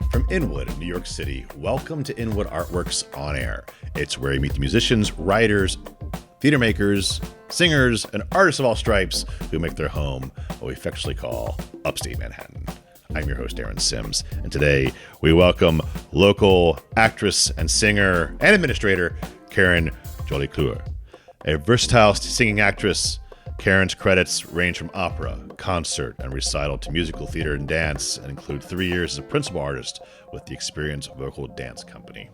From Inwood, New York City, welcome to Inwood Art Works On Air. It's where you meet the musicians, writers, theater makers, singers, and artists of all stripes who make their home what we affectionately call upstate Manhattan. I'm your host, Aaron Sims, and today we welcome local actress and singer and administrator, Karen Jolicoeur. A versatile singing actress, Karen's credits range from opera, concert, and recital to musical theater and dance, and include 3 years as a principal artist with the Experience Vocal Dance Company.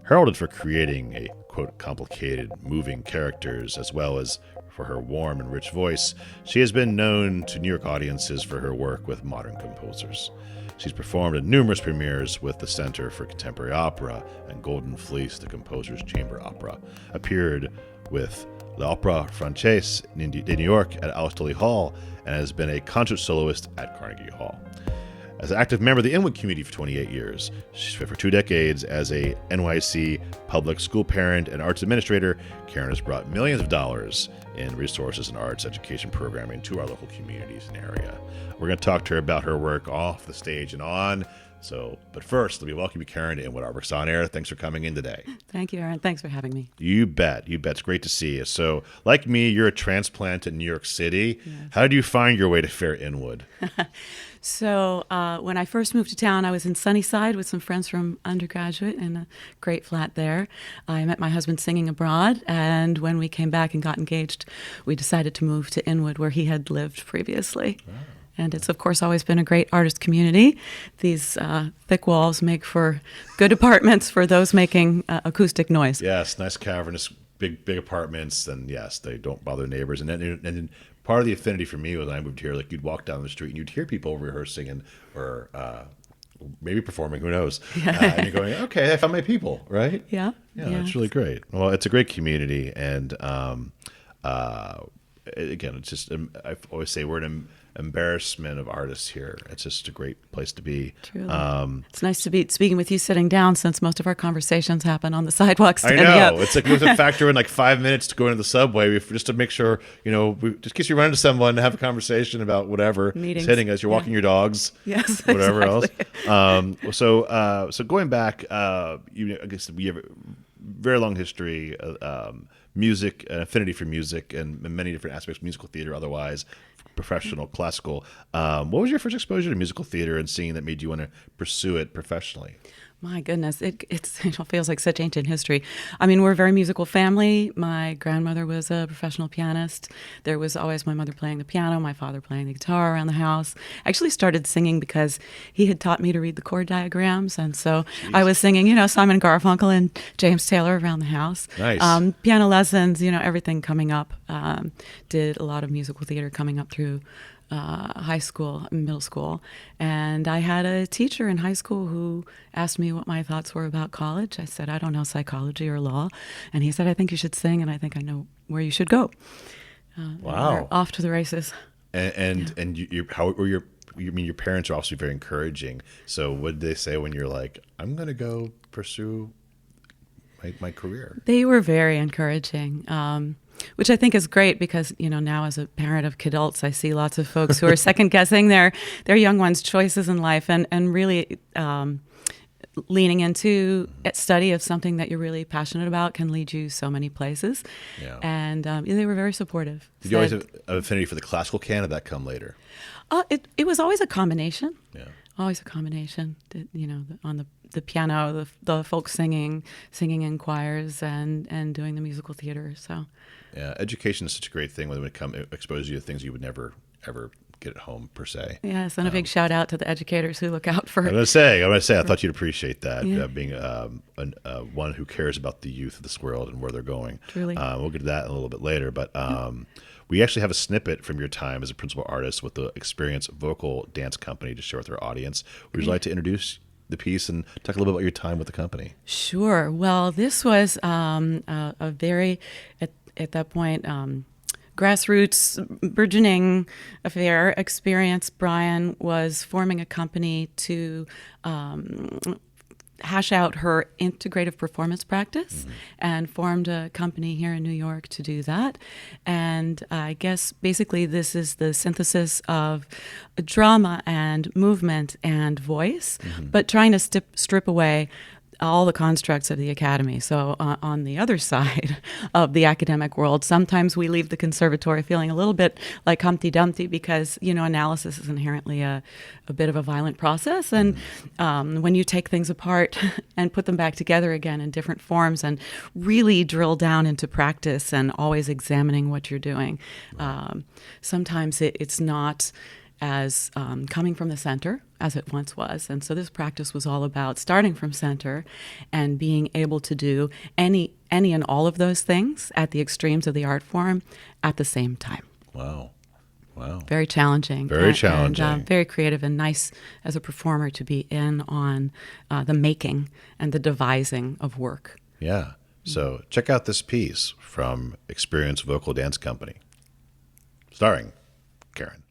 Heralded for creating a, quote, complicated, moving characters, as well as for her warm and rich voice, she has been known to New York audiences for her work with modern composers. She's performed at numerous premieres with the Center for Contemporary Opera and Golden Fleece, the Composer's Chamber Opera, appeared with L'Opéra Français in New York at Alice Tully Hall, and has been a concert soloist at Carnegie Hall. As an active member of the Inwood community for 28 years, for 2 decades as a NYC public school parent and arts administrator, Karen has brought millions of dollars in resources and arts education programming to our local communities and area. We're going to talk to her about her work off the stage and on. But first, let me welcome you, Karen, to Inwood Art Works On Air. Thanks for coming in today. Thank you, Aaron. Thanks for having me. You bet. It's great to see you. So, like me, you're a transplant in New York City. Yes. How did you find your way to fair Inwood? So, when I first moved to town, I was in Sunnyside with some friends from undergraduate in a great flat there. I met my husband singing abroad, and when we came back and got engaged, we decided to move to Inwood, where he had lived previously. Oh. And it's, of course, always been a great artist community. These thick walls make for good apartments for those making acoustic noise. Yes, nice cavernous, big apartments, and yes, they don't bother neighbors. And then part of the affinity for me was when I moved here, like you'd walk down the street and you'd hear people rehearsing or maybe performing, who knows? And you're going, okay, I found my people, right? Yeah. Yeah, it's really great. Well, it's a great community, and again, it's just I always say we're an embarrassment of artists here. It's just a great place to be. Truly. It's nice to be speaking with you sitting down, since most of our conversations happen on the sidewalk standing I know. up. It's like we have to factor in like 5 minutes to go into the subway just to make sure, just in case you run into someone, have a conversation about whatever meetings, hitting us. You're walking your dogs, yes, whatever exactly. else. So going back, I guess we have a very long history of music, an affinity for music, and many different aspects, musical theater, otherwise. Professional, classical. What was your first exposure to musical theater and singing that made you want to pursue it professionally? My goodness, it feels like such ancient history. I mean, we're a very musical family. My grandmother was a professional pianist. There was always my mother playing the piano, my father playing the guitar around the house. I actually started singing because he had taught me to read the chord diagrams, and so I was singing, Simon and Garfunkel and James Taylor around the house. Nice. Piano lessons, everything coming up. Did a lot of musical theater coming up through high school, middle school. And I had a teacher in high school who asked me what my thoughts were about college. I said, I don't know psychology or law. And he said, I think you should sing, and I think I know where you should go. Wow. We're off to the races. And how were your parents are obviously very encouraging. So what did they say when you're like, I'm going to go pursue my career? They were very encouraging. Which I think is great because, now as a parent of kidults, I see lots of folks who are second guessing their young ones' choices in life and really leaning into a study of something that you're really passionate about can lead you so many places. Yeah. And they were very supportive. Did you always have an affinity for the classical canon, or did that come later? It was always a combination. Yeah. Always a combination, on the piano, the folk singing in choirs, and doing the musical theater. So, yeah, education is such a great thing when it exposes you to things you would never ever get at home per se. Yes, and a big shout out to the educators who look out for. I'm gonna say, I thought you'd appreciate that, being one who cares about the youth of this world and where they're going. Truly, we'll get to that a little bit later, but. We actually have a snippet from your time as a principal artist with the Experience Vocal Dance Company to share with our audience. Would you like to introduce the piece and talk a little bit about your time with the company? Sure. Well, this was a very, at that point, grassroots, burgeoning affair experience. Brian was forming a company to hash out her integrative performance practice and formed a company here in New York to do that. And I guess basically this is the synthesis of drama and movement and voice, but trying to strip away all the constructs of the academy. So on the other side of the academic world, sometimes we leave the conservatory feeling a little bit like Humpty Dumpty because, analysis is inherently a bit of a violent process. And when you take things apart and put them back together again in different forms and really drill down into practice and always examining what you're doing, sometimes it's not as coming from the center as it once was. And so this practice was all about starting from center and being able to do any and all of those things at the extremes of the art form at the same time. Wow. Very challenging. Very challenging. And very creative and nice as a performer to be in on the making and the devising of work. Yeah. So check out this piece from Experience Vocal Dance Company, starring Karen.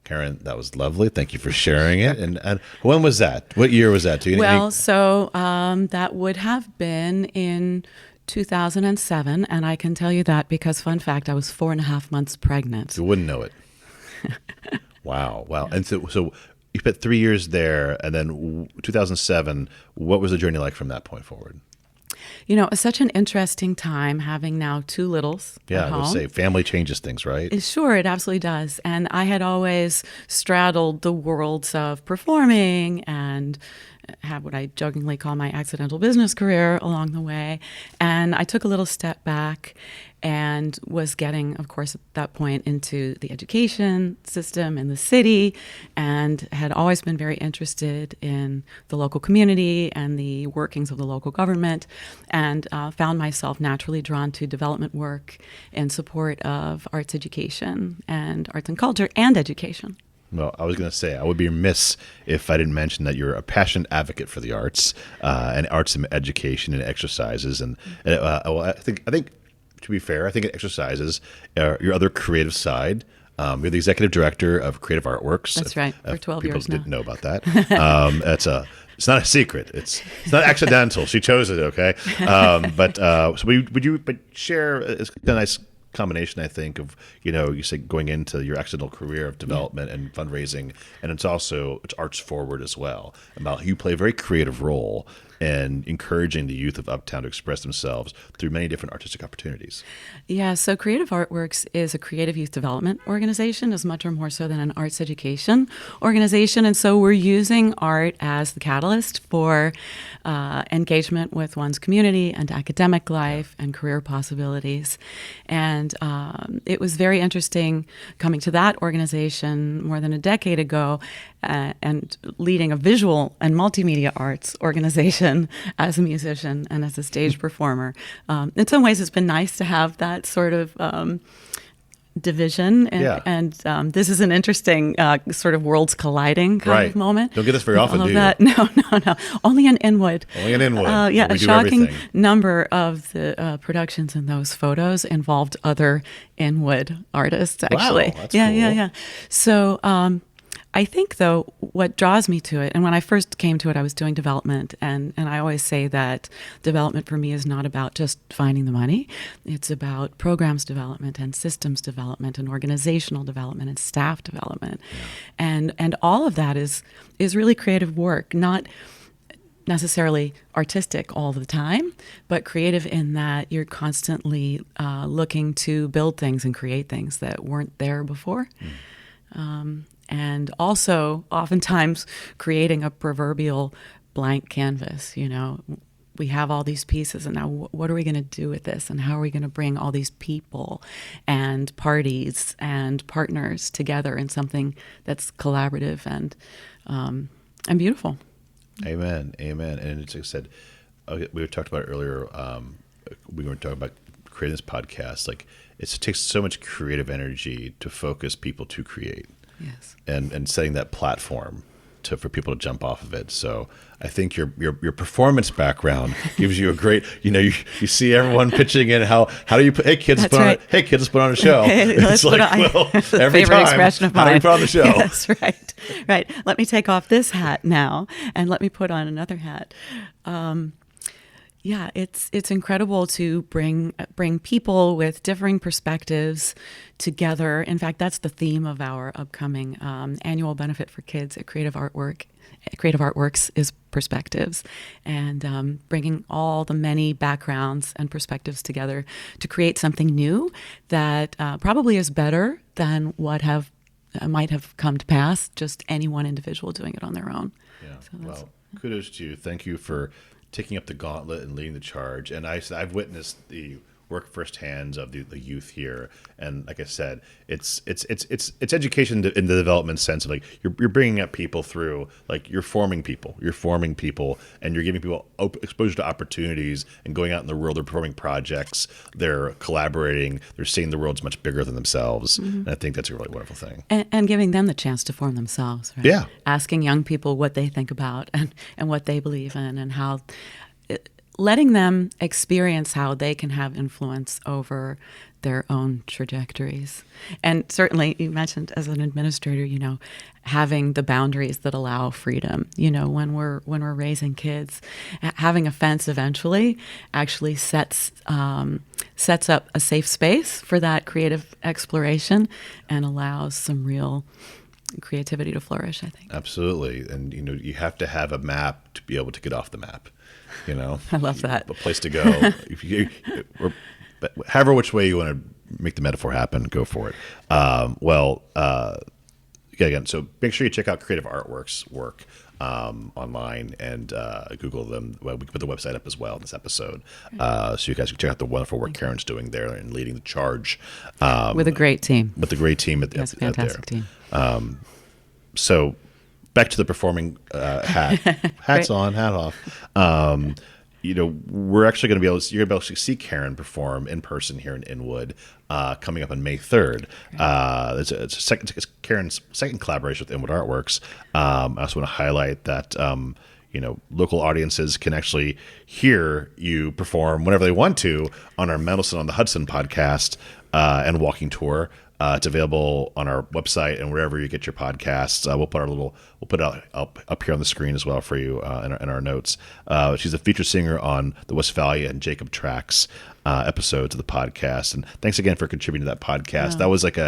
Karen, that was lovely. Thank you for sharing it. And when was that? What year was that? That would have been in 2007, and I can tell you that because, fun fact, I was 4.5 months pregnant. You wouldn't know it. Wow. And so you spent 3 years there, and then 2007, what was the journey like from that point forward? It's such an interesting time having now 2 littles at home. I would say family changes things, right? Sure, it absolutely does. And I had always straddled the worlds of performing and had what I jokingly call my accidental business career along the way. And I took a little step back and was getting, of course, at that point into the education system in the city, and had always been very interested in the local community and the workings of the local government, and found myself naturally drawn to development work in support of arts education and arts and culture and education. Well, I was going to say, I would be remiss if I didn't mention that you're a passionate advocate for the arts and arts and education and exercises. And I think to be fair, I think it exercises your other creative side. You're the executive director of Creative Art Works. That's right, for 12 years now. People didn't know about that. It's not a secret. It's not accidental. She chose it. Okay, would you share? It's a nice combination, I think, of you say going into your accidental career of development and fundraising, and it's arts forward as well. About you play a very creative role and encouraging the youth of Uptown to express themselves through many different artistic opportunities. Yeah, so Creative Art Works is a creative youth development organization, as much or more so than an arts education organization. And so we're using art as the catalyst for engagement with one's community and academic life and career possibilities. And it was very interesting coming to that organization more than a decade ago and leading a visual and multimedia arts organization as a musician and as a stage performer. In some ways, it's been nice to have that sort of division. And this is an interesting sort of worlds colliding kind of moment. Don't get this very often, do you? No. Only in Inwood. Only in Inwood. A shocking number of the productions in those photos involved other Inwood artists, actually. Wow, that's cool. Yeah. So I think, though, what draws me to it, and when I first came to it, I was doing development, and I always say that development for me is not about just finding the money. It's about programs development and systems development and organizational development and staff development. Yeah. And all of that is really creative work, not necessarily artistic all the time, but creative in that you're constantly looking to build things and create things that weren't there before. And also oftentimes creating a proverbial blank canvas. We have all these pieces, and now what are we going to do with this, and how are we going to bring all these people and parties and partners together in something that's collaborative and beautiful. Amen. And it's like I said, we talked about it earlier. We were talking about creating this podcast. Like, it takes so much creative energy to focus people to create. Yes. And setting that platform for people to jump off of it. So I think your performance background gives you a great, you see everyone pitching in. How do you put, hey kids, let's put on a show. It's like, every favorite time, expression of mine. How do you put on the show? Yes, right. Let me take off this hat now, and let me put on another hat. Yeah, it's incredible to bring people with differing perspectives together. In fact, that's the theme of our upcoming annual benefit for kids at Creative Art Works is perspectives, and bringing all the many backgrounds and perspectives together to create something new that probably is better than what might have come to pass, just any one individual doing it on their own. Yeah. Well, kudos to you. Thank you for taking up the gauntlet and leading the charge. And I've witnessed the work firsthand of the youth here, and like I said, it's education in the development sense of like you're bringing up people through, like you're forming people, and you're giving people exposure to opportunities and going out in the world. They're performing projects, they're collaborating, they're seeing the world's much bigger than themselves, and I think that's a really wonderful thing. And giving them the chance to form themselves, right? Yeah, asking young people what they think about and what they believe in, and how. Letting them experience how they can have influence over their own trajectories. And certainly, you mentioned as an administrator, having the boundaries that allow freedom. When we're raising kids, having a fence eventually actually sets up a safe space for that creative exploration and allows some real creativity to flourish, I think. Absolutely. And you have to have a map to be able to get off the map. I love that. A place to go. However which way you want to make the metaphor happen, go for it. Again, so make sure you check out Creative Art Works work online and Google them. Well, we can put the website up as well in this episode, so you guys can check out the wonderful work Karen's doing there and leading the charge. With a great team. With a great team. That's a fantastic team. So back to the performing hat. Hats on, hat off. We're actually going to you're going to be able to see Karen perform in person here in Inwood coming up on May 3rd. It's Karen's second collaboration with Inwood Art Works. I also want to highlight that local audiences can actually hear you perform whenever they want to on our Mendelssohn on the Hudson podcast and walking tour. It's available on our website and wherever you get your podcasts. We'll put it up here on the screen as well for you in our notes. She's a featured singer on the Westphalia and Jacob Tracks episodes of the podcast. And thanks again for contributing to that podcast. Yeah. That was like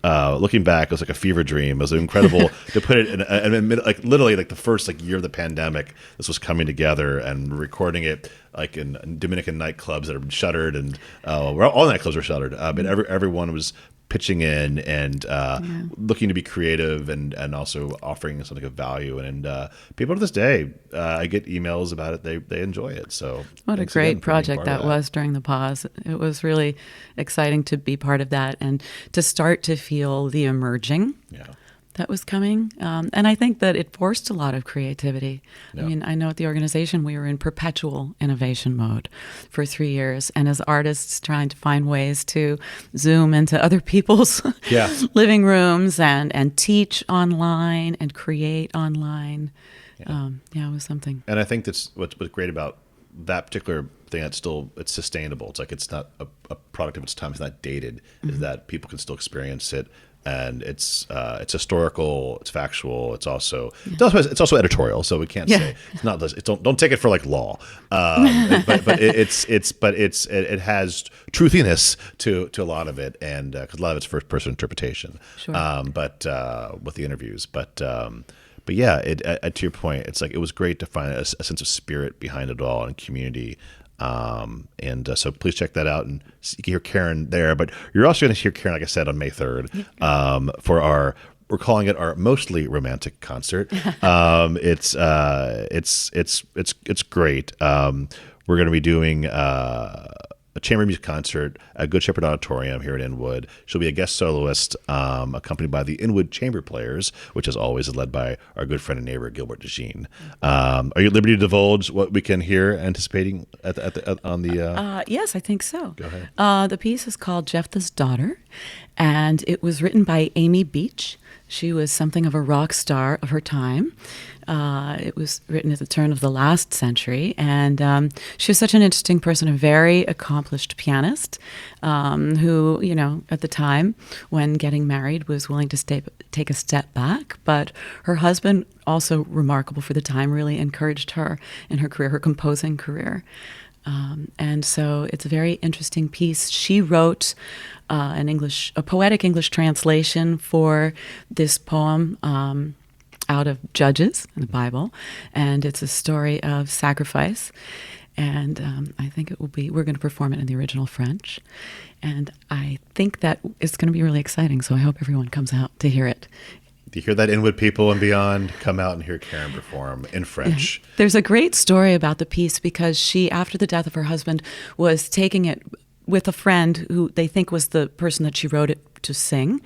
looking back, it was like a fever dream. It was incredible to put it in literally the first year of the pandemic. This was coming together and recording it like in Dominican nightclubs that are shuttered, and all nightclubs were shuttered. But everyone was pitching in and looking to be creative and also offering something of value. And people to this day, I get emails about it. They enjoy it. So what a great project that was during the pause. It was really exciting to be part of that and to start to feel the emerging that was coming. And I think that it forced a lot of creativity. Yeah. I mean, I know at the organization we were in perpetual innovation mode for 3 years. And as artists trying to find ways to Zoom into other people's living rooms and teach online and create online. It was something. And I think that's what's great about that particular thing. It's sustainable. It's like it's not a product of its time. It's not dated. Is that people can still experience it and it's historical, it's factual, it's also editorial. So we can't say it's not. Don't take it for like law, but it has truthiness to a lot of it, and because a lot of it's first person interpretation. Sure. But with the interviews, but yeah, to your point, it's like it was great to find a sense of spirit behind it all and community. So please check that out, and you can hear Karen there. But you're also going to hear Karen, like I said, on May 3rd for we're calling it our mostly romantic concert. It's great. We're going to be doing a chamber music concert at Good Shepherd Auditorium here at Inwood. She'll be a guest soloist, accompanied by the Inwood Chamber Players, which as always is led by our good friend and neighbor Gilbert DeJean. Are you at liberty to divulge what we can hear anticipating on the? Yes, I think so. Go ahead. The piece is called Jephthah's Daughter, and it was written by Amy Beach. She was something of a rock star of her time. It was written at the turn of the last century, and she was such an interesting person, a very accomplished pianist who, at the time when getting married was willing to take a step back. But her husband, also remarkable for the time, really encouraged her in her career, her composing career. And so it's a very interesting piece. She wrote a poetic English translation for this poem out of Judges in the Bible, and it's a story of sacrifice. And I think we're going to perform it in the original French, and I think that it's going to be really exciting. So I hope everyone comes out to hear it. Do you hear that, Inwood people and beyond? Come out and hear Karen perform in French. Yeah. There's a great story about the piece because she, after the death of her husband, was taking it with a friend who they think was the person that she wrote it to sing.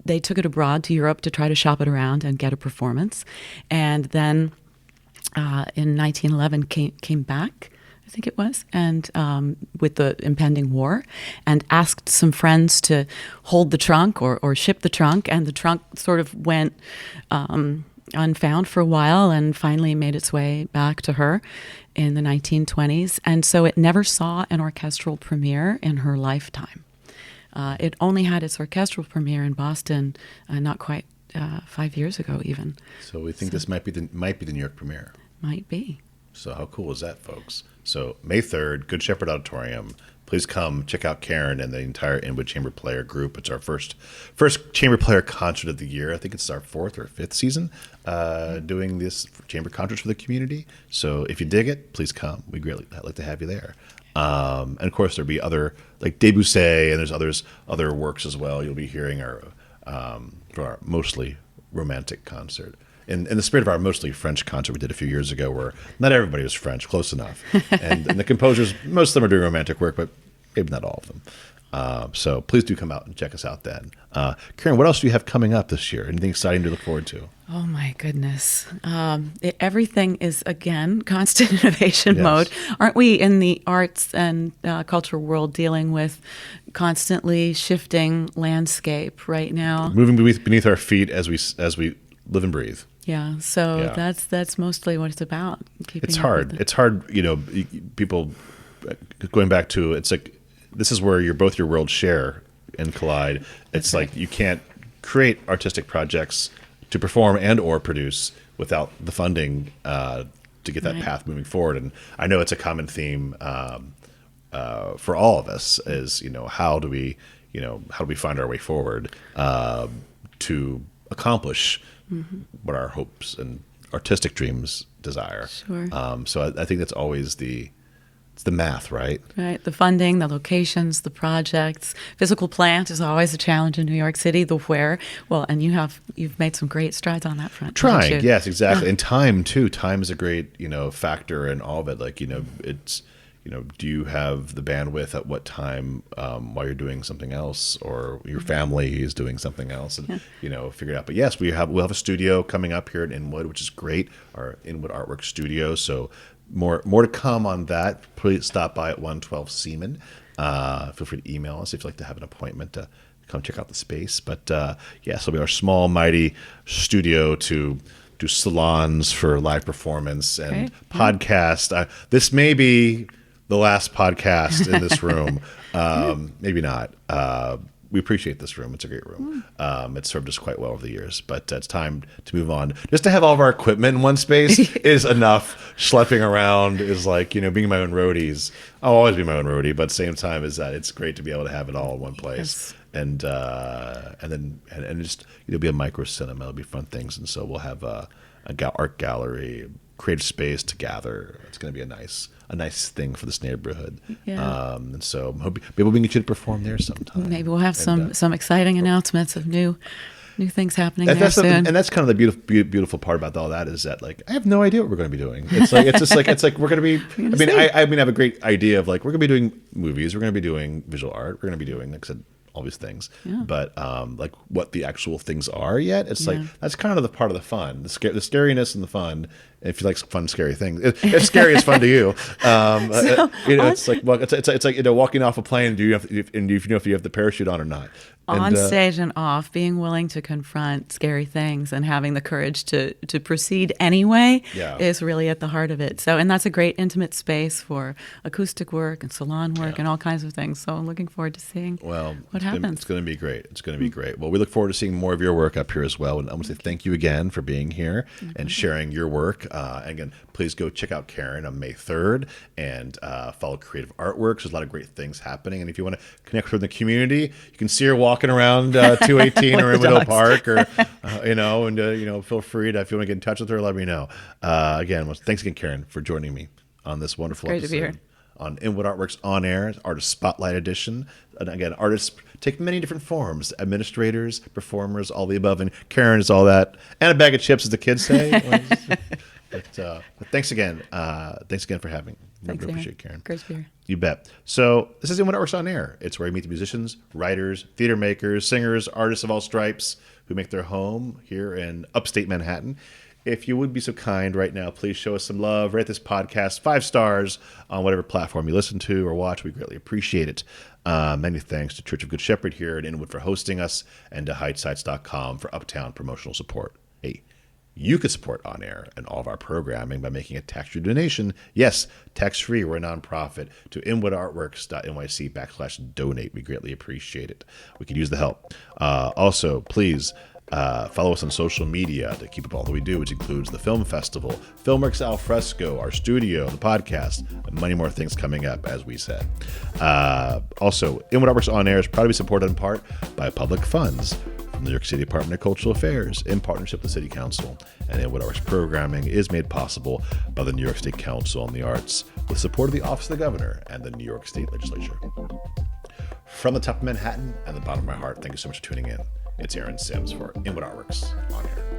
They took it abroad to Europe to try to shop it around and get a performance. And then in 1911 came back, I think it was, and with the impending war, and asked some friends to hold the trunk or ship the trunk, and the trunk sort of went unfound for a while and finally made its way back to her in the 1920s. And so it never saw an orchestral premiere in her lifetime. It only had its orchestral premiere in Boston not quite 5 years ago even. So we think this might be the New York premiere. Might be. So how cool is that, folks? So May 3rd, Good Shepherd Auditorium. Please come check out Karen and the entire Inwood Chamber Player group. It's our first chamber player concert of the year. I think it's our 4th or 5th season doing this chamber concerts for the community. So if you dig it, please come. We'd greatly like to have you there. And of course, there'll be other like Debussy, and there's other works as well. You'll be hearing for our mostly romantic concert. In the spirit of our mostly French concert we did a few years ago, where not everybody was French, close enough. And the composers, most of them are doing romantic work, but maybe not all of them. So please do come out and check us out then. Karen, what else do you have coming up this year? Anything exciting to look forward to? Oh, my goodness. Everything is, again, constant innovation mode. Aren't we in the arts and culture world dealing with constantly shifting landscape right now? Moving beneath our feet as we live and breathe. Yeah, so that's mostly what it's about. It's hard. It's hard, people going back to, it's like, this is where both your worlds share and collide. It's like you can't create artistic projects to perform and or produce without the funding to get that path moving forward. And I know it's a common theme for all of us is, how do we find our way forward to accomplish what our hopes and artistic dreams desire. Sure. So I think that's always it's the math, right? Right. The funding, the locations, the projects. Physical plant is always a challenge in New York City. The where. Well, and you've made some great strides on that front. Trying, yes, exactly. And time too. Time is a great, factor in all of it. Like, it's, do you have the bandwidth at what time while you're doing something else, or your family is doing something else, and figure it out. But yes, we'll have a studio coming up here at Inwood, which is great. Our Inwood Art Works studio. So more to come on that. Please stop by at 112 Seaman. Feel free to email us if you'd like to have an appointment to come check out the space. But yes, it'll be our small, mighty studio to do salons for live performance and podcast. This may be the last podcast in this room. Maybe not. we appreciate this room. It's a great room. It's served us quite well over the years, but it's time to move on. Just to have all of our equipment in one space is enough. Schlepping around is like, being my own roadies. I'll always be my own roadie, but at the same time is that it's great to be able to have it all in one place. Yes. And just it'll be a micro cinema. It'll be fun things, and so we'll have a art gallery, creative space to gather. It's going to be a nice thing for this neighborhood. Yeah. And so maybe we can get you to perform there sometime. Maybe we'll have some exciting announcements of new things happening there soon. And that's kind of the beautiful part about all that is that like I have no idea what we're going to be doing. It's like we're going to be. I have a great idea of like we're going to be doing movies. We're going to be doing visual art. We're going to be doing, like I said, all these things. Yeah. But like what the actual things are yet, it's like that's kind of the part of the fun, the scariness and the fun. If you like fun, scary things, if scary is fun to you, it's like it's like walking off a plane. Do you have if you have the parachute on or not? On stage and off, being willing to confront scary things and having the courage to proceed anyway is really at the heart of it. So, and that's a great intimate space for acoustic work and salon work and all kinds of things. So I'm looking forward to seeing what happens. It's going to be great. It's going to be great. Well, we look forward to seeing more of your work up here as well. And I want to say thank you again for being here and sharing your work. Again, please go check out Karen on May 3rd and follow Creative Artworks. There's a lot of great things happening. And if you want to connect with her in the community, you can see her walking around 218 or Inwood Park, or feel free to, if you want to get in touch with her, let me know. Again, thanks again, Karen, for joining me on this wonderful episode. Great to be here. On Inwood Art Works On Air, Artist Spotlight Edition. And again, artists take many different forms: administrators, performers, all the above. And Karen is all that, and a bag of chips, as the kids say. But thanks again. Thanks again for having me. Thanks, appreciate it, Karen. Great to be here. You bet. So this is Inwood Art Works On Air. It's where you meet the musicians, writers, theater makers, singers, artists of all stripes who make their home here in upstate Manhattan. If you would be so kind right now, please show us some love. Rate this podcast 5 stars on whatever platform you listen to or watch. We greatly appreciate it. Many thanks to Church of Good Shepherd here at Inwood for hosting us, and to HeightSites.com for uptown promotional support. Hey, you could support On Air and all of our programming by making a tax-free donation. Yes, tax-free. We're a nonprofit, to inwoodartworks.nyc/donate. We greatly appreciate it. We could use the help. Also, please follow us on social media to keep up all that we do, which includes the Film Festival, Filmworks Al Fresco, our studio, the podcast, and many more things coming up, as we said. Also, Inwood Art Works On Air is proud to be supported in part by public funds from the New York City Department of Cultural Affairs in partnership with the City Council. And Inwood Art Works programming is made possible by the New York State Council on the Arts with support of the Office of the Governor and the New York State Legislature. From the top of Manhattan and the bottom of my heart, thank you so much for tuning in. It's Aaron Sims for Inwood Art Works On Air.